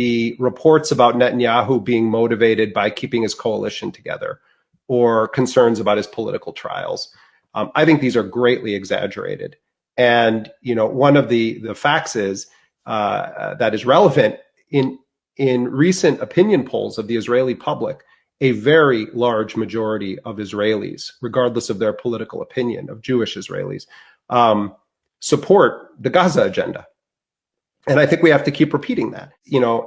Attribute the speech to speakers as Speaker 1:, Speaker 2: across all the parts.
Speaker 1: the reports about Netanyahu being motivated by keeping his coalition together or concerns about his political trials. I think these are greatly exaggerated. And one of the facts is that is relevant in recent opinion polls of the Israeli public. A very large majority of Israelis, regardless of their political opinion, of Jewish Israelis, support the Gaza agenda. And I think we have to keep repeating that.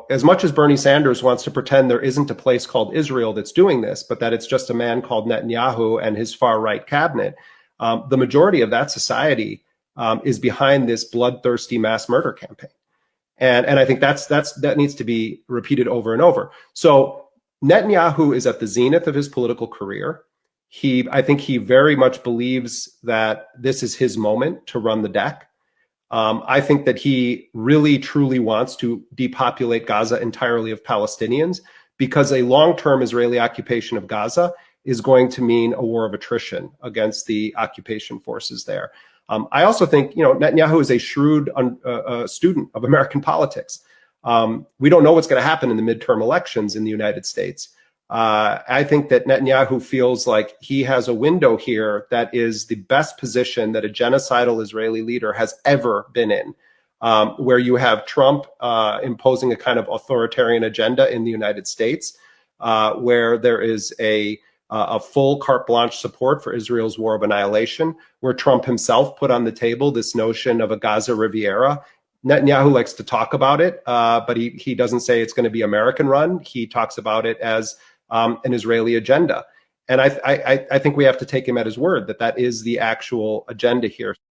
Speaker 1: As much as Bernie Sanders wants to pretend there isn't a place called Israel that's doing this, but that it's just a man called Netanyahu and his far-right cabinet, the majority of that society is behind this bloodthirsty mass murder campaign. And I think that needs to be repeated over and over. So Netanyahu is at the zenith of his political career. I think he very much believes that this is his moment to run the deck. I think that he really, truly wants to depopulate Gaza entirely of Palestinians, because a long-term Israeli occupation of Gaza is going to mean a war of attrition against the occupation forces there. I also think, Netanyahu is a shrewd student of American politics. We don't know what's going to happen in the midterm elections in the United States. I think that Netanyahu feels like he has a window here that is the best position that a genocidal Israeli leader has ever been in, where you have Trump imposing a kind of authoritarian agenda in the United States, where there is a full carte blanche support for Israel's war of annihilation, where Trump himself put on the table this notion of a Gaza Riviera. Netanyahu likes to talk about it, but he doesn't say it's going to be American run. He talks about it as an Israeli agenda. And I think we have to take him at his word that that is the actual agenda here.